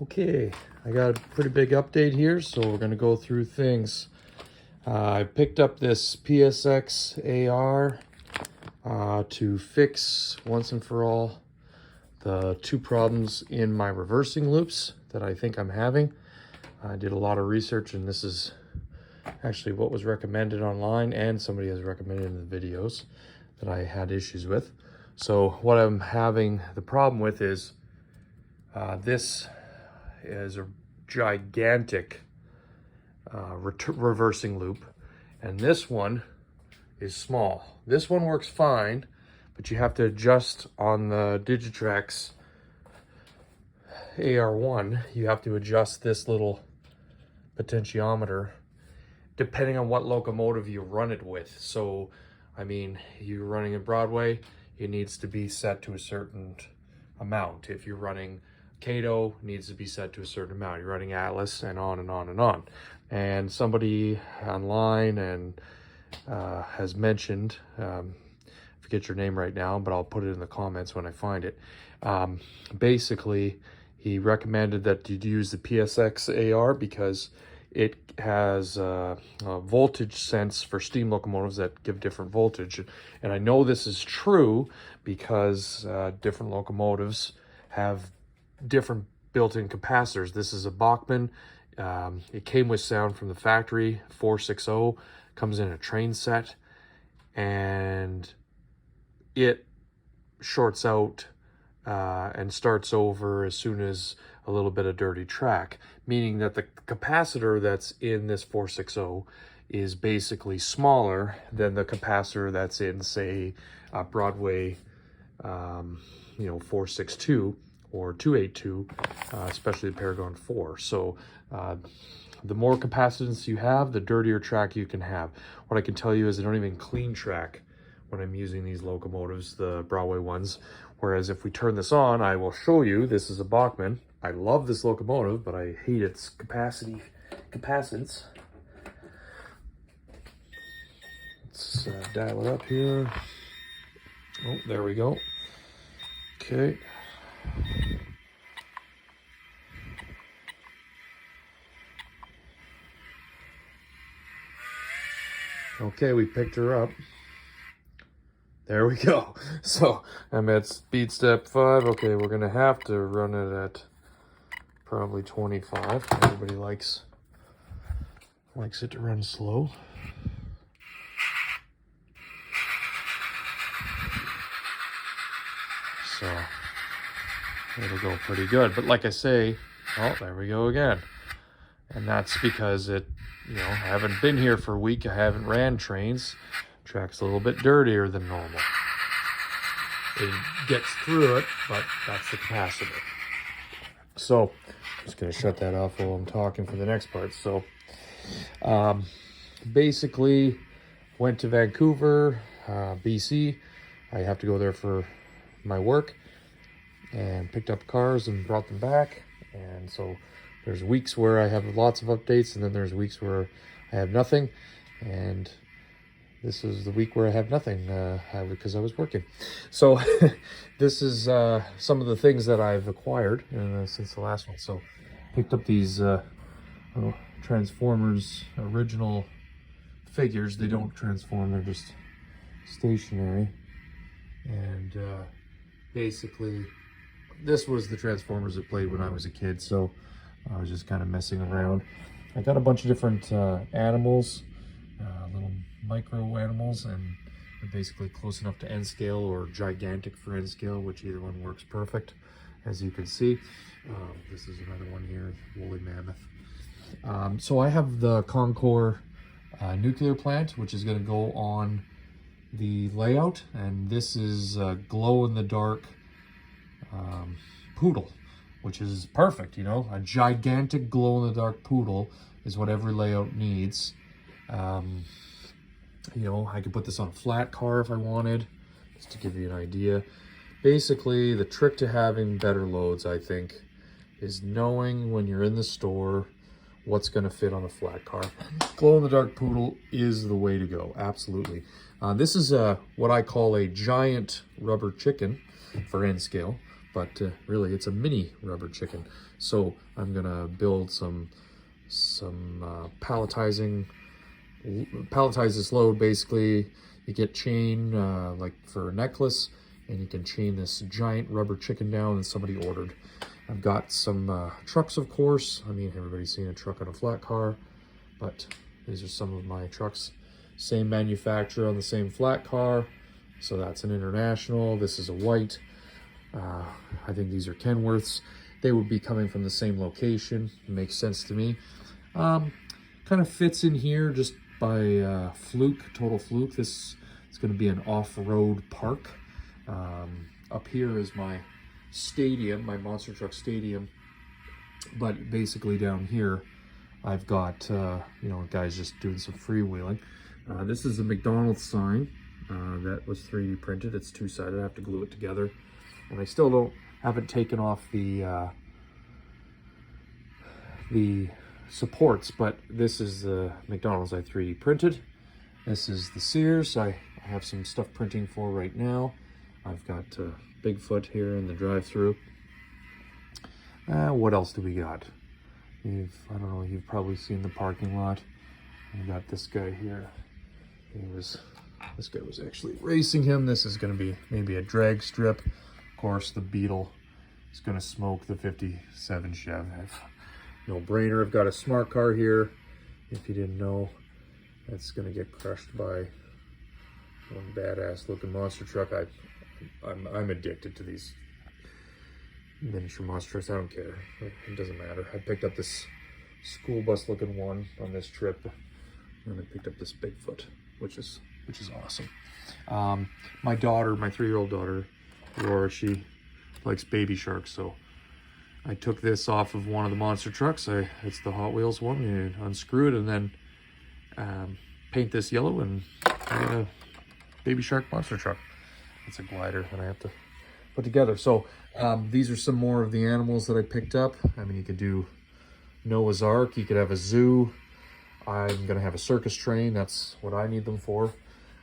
Okay, I got a pretty big update here, so we're going to go through things. I picked up this PSX AR to fix once and for all the two problems in my reversing loops that I think I'm having. I did a lot of research, and this is actually what was recommended online, and somebody has recommended in the videos that I had issues with. So what I'm having the problem with is this is a gigantic reversing loop, and this one is small. This one works fine, but you have to adjust on the Digitrax AR1. You have to adjust this little potentiometer depending on what locomotive you run it with. So, I mean, you're running in Broadway, it needs to be set to a certain amount. If you're running Cato, it needs to be set to a certain amount. You're running Atlas, and on and on and on. And somebody online and has mentioned, forget your name right now, but I'll put it in the comments when I find it. Basically, he recommended that you use the PSX AR because it has a voltage sense for steam locomotives that give different voltage. And I know this is true because different locomotives have different built-in capacitors. This is a Bachmann. It came with sound from the factory, 460, comes in a train set, and it shorts out and starts over as soon as a little bit of dirty track, meaning that the capacitor that's in this 460 is basically smaller than the capacitor that's in, say, Broadway, 462 or 282, especially the Paragon 4. So the more capacitance you have, the dirtier track you can have. What I can tell you is I don't even clean track when I'm using these locomotives, the Broadway ones. Whereas if we turn this on, I will show you, this is a Bachmann. I love this locomotive, but I hate its capacitance. Let's dial it up here. Oh, there we go. Okay. Okay, we picked her up. There we go. So I'm at speed step 5. Okay, we're gonna have to run it at probably 25. Everybody likes it to run slow. So it'll go pretty good. But like I say, oh, there we go again. And that's because I haven't been here for a week. I haven't ran trains. Track's a little bit dirtier than normal. It gets through it, but that's the capacitor. So I'm just gonna shut that off while I'm talking for the next part. So basically went to Vancouver, BC. I have to go there for my work, and picked up cars and brought them back. And so there's weeks where I have lots of updates, and then there's weeks where I have nothing. And this is the week where I have nothing because I was working. So this is some of the things that I've acquired since the last one. So picked up these Transformers original figures. They don't transform, they're just stationary. And basically, this was the Transformers I played when I was a kid, so I was just kind of messing around. I got a bunch of different animals, little micro animals, and they're basically close enough to N scale or gigantic for N scale, which either one works perfect, as you can see. This is another one here, woolly mammoth. So I have the Concord nuclear plant, which is going to go on the layout, and this is a glow-in-the-dark poodle, which is perfect. A gigantic glow-in-the-dark poodle is what every layout needs. I could put this on a flat car if I wanted, just to give you an idea. Basically, the trick to having better loads, I think, is knowing when you're in the store what's going to fit on a flat car. Glow-in-the-dark poodle is the way to go, absolutely. This is what I call a giant rubber chicken for N scale. but really it's a mini rubber chicken. So I'm gonna build some palletizing. Palletize this load. Basically, you get chain like for a necklace, and you can chain this giant rubber chicken down that somebody ordered. I've got some trucks, of course. I mean, everybody's seen a truck on a flat car, but these are some of my trucks. Same manufacturer on the same flat car, so that's an International. This is a white. I think these are Kenworths. They would be coming from the same location. It makes sense to me. Kind of fits in here just by total fluke. This is going to be an off-road park. Up here is my stadium, my monster truck stadium. But basically down here, I've got, you know, guys just doing some freewheeling. This is a McDonald's sign that was 3D printed. It's two-sided. I have to glue it together. And I still haven't taken off the supports, but this is the McDonald's I 3D printed. This is the Sears I have some stuff printing for right now. I've got Bigfoot here in the drive-through. What else do we got? I don't know, you've probably seen the parking lot. We got this guy here. This guy was actually racing him. This is going to be maybe a drag strip. Of course, the Beetle is going to smoke the 57 Chev. No brainer. I've got a smart car here. If you didn't know, that's going to get crushed by one badass looking monster truck. I'm addicted to these miniature monster trucks. I don't care. It doesn't matter. I picked up this school bus looking one on this trip, and I picked up this Bigfoot, which is awesome. My daughter, my 3-year-old daughter, Laura, she likes baby sharks, so I took this off of one of the monster trucks. It's the Hot Wheels one. You unscrew it and then paint this yellow, and I get a baby shark monster truck. It's a glider that I have to put together. So these are some more of the animals that I picked up. I mean, you could do Noah's Ark. You could have a zoo. I'm gonna have a circus train. That's what I need them for.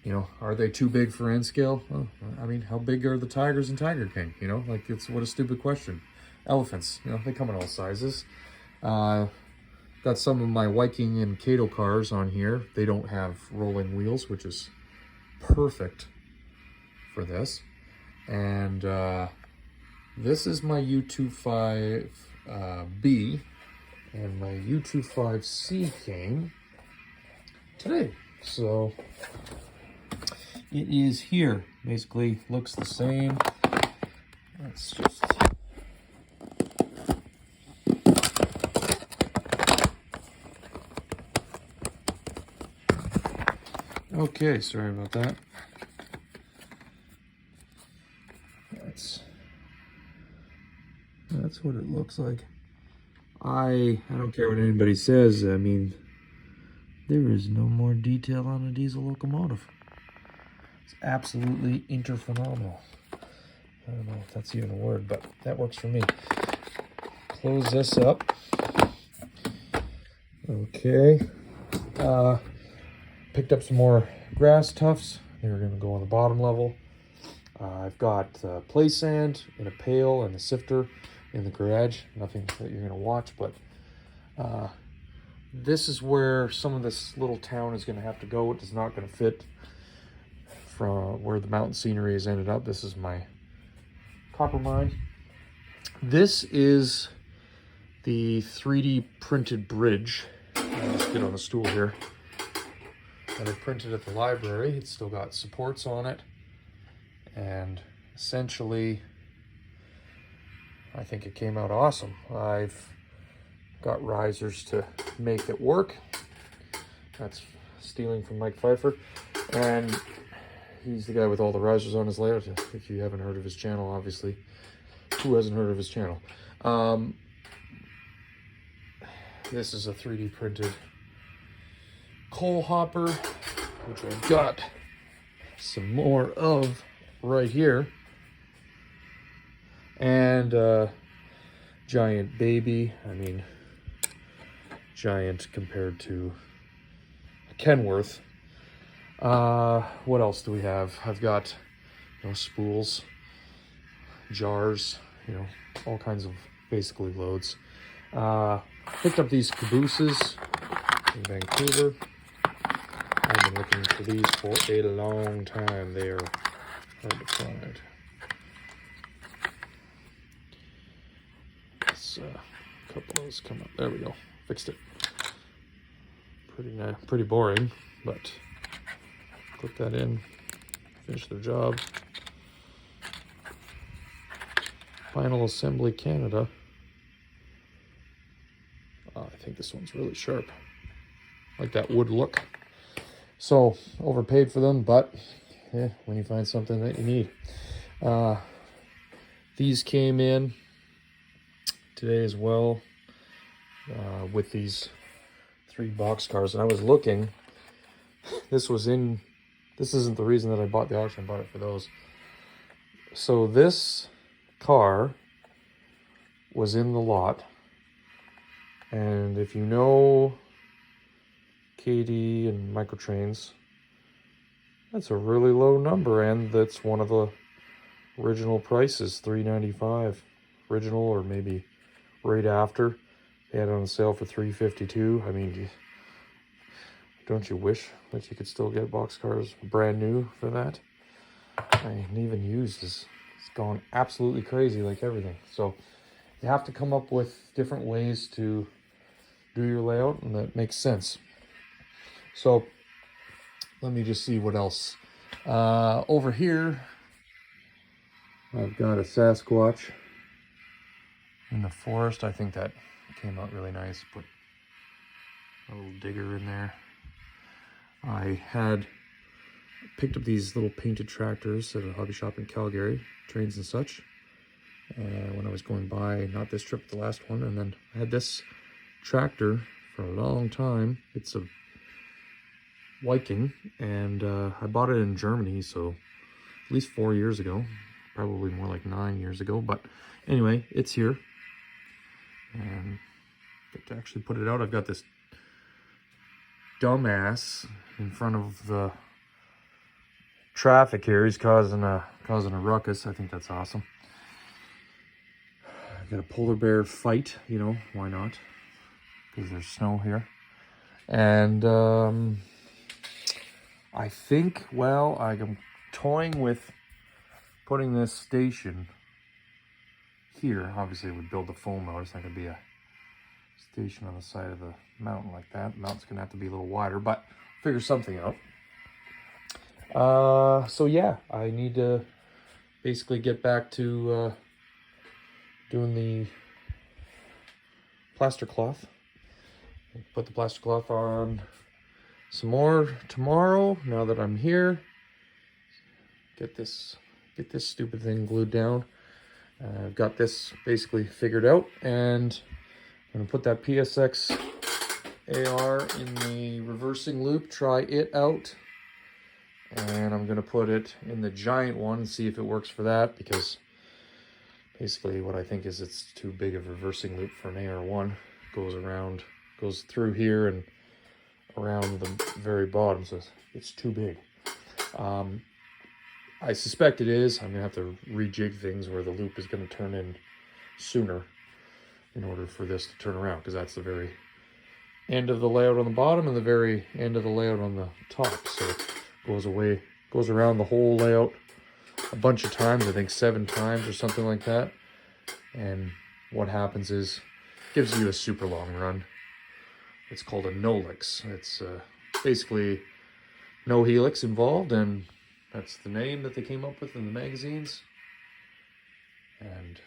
You know, are they too big for N scale? Well, I mean, how big are the tigers in Tiger King? You know, like, it's what a stupid question. Elephants, you know, they come in all sizes. Got some of my Viking and Kato cars on here. They don't have rolling wheels, which is perfect for this. And this is my U25B, and my U25C came today. So it is here. Basically looks the same. Let's just... Okay, sorry about that. That's what it looks like. I don't care what anybody says. I mean, there is no more detail on a diesel locomotive. It's absolutely interphenomenal. I don't know if that's even a word, but that works for me. Close this up. Okay. Picked up some more grass tufts. They were going to go on the bottom level. I've got play sand in a pail and a sifter in the garage. Nothing that you're going to watch, but this is where some of this little town is going to have to go. It is not going to fit from where the mountain scenery has ended up. This is my copper mine. This is the 3D printed bridge. Let's get on the stool here. That I printed at the library. It's still got supports on it, and essentially I think it came out awesome. I've got risers to make it work. That's stealing from Mike Fifer, and he's the guy with all the risers on his layout. If you haven't heard of his channel, obviously, who hasn't heard of his channel? This is a 3D printed coal hopper, which I've got some more of right here, and giant baby. I mean, giant compared to Kenworth. What else do we have? I've got, you know, spools, jars, you know, all kinds of basically loads. Picked up these cabooses in Vancouver. I've been looking for these for a long time. They are hard to find. Let's, a couple of those come up. There we go. Fixed it. Pretty boring, but click that in. Finish their job. Final Assembly Canada. I think this one's really sharp. Like that wood look. So, overpaid for them, but yeah, when you find something that you need. These came in today as well with these 3 boxcars. And I was looking, this isn't the reason that I bought the auction, I bought it for those. So this car was in the lot. And if you know KD and Microtrains, that's a really low number, and that's one of the original prices, $395 original, or maybe right after they had it on sale for $352. I mean, don't you wish that you could still get boxcars brand new for that? And even used it's gone absolutely crazy, like everything. So you have to come up with different ways to do your layout, and that makes sense. So let me just see what else. Over here, I've got a Sasquatch in the forest. I think that came out really nice. Put a little digger in there. I had picked up these little painted tractors at a hobby shop in Calgary, Trains and Such, when I was going by, not this trip, the last one. And then I had this tractor for a long time. It's a Viking, and I bought it in Germany, so at least 4 years ago, probably more like 9 years ago. But anyway, it's here, and get to actually put it out. I've got this dumbass in front of the traffic here. He's causing a ruckus. I think that's awesome. I got a polar bear fight, you know, why not? Because there's snow here. And I think, well, I'm toying with putting this station here. Obviously, it would build the foam out. It's not going to be a station on the side of the mountain like that. The mountain's going to have to be a little wider, but figure something out. So yeah, I need to basically get back to doing the plaster cloth. Put the plaster cloth on some more tomorrow, now that I'm here. Get this stupid thing glued down. I've got this basically figured out, and I'm gonna put that PSX AR in the reversing loop, try it out, and I'm gonna put it in the giant one and see if it works for that, because basically what I think is it's too big of a reversing loop for an AR1. Goes through here and around the very bottom, so it's too big. I suspect it is. I'm gonna have to rejig things where the loop is gonna turn in sooner in order for this to turn around, because that's the very end of the layout on the bottom and the very end of the layout on the top. So it goes around the whole layout a bunch of times, I think 7 times or something like that. And what happens is, gives you a super long run. It's called a no-helix. It's basically no helix involved, and that's the name that they came up with in the magazines. And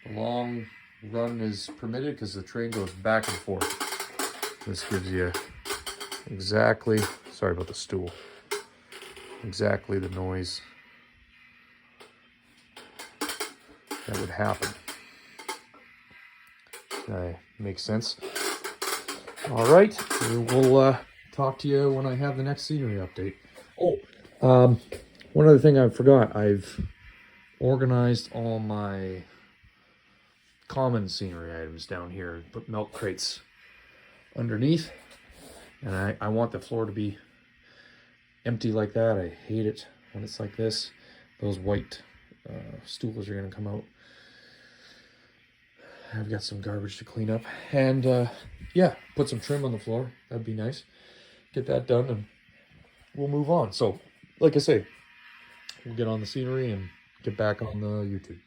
the long run is permitted because the train goes back and forth. This gives you exactly, sorry about the stool, exactly the noise that would happen. Makes sense. All right, we'll talk to you when I have the next scenery update. Oh, one other thing I forgot. I've organized all my common scenery items down here. Put milk crates underneath, and I want the floor to be empty like that. I hate it when it's like this. Those white stools are going to come out. I've got some garbage to clean up. And yeah, put some trim on the floor. That'd be nice. Get that done and we'll move on. So, like I say, we'll get on the scenery and get back on the YouTube.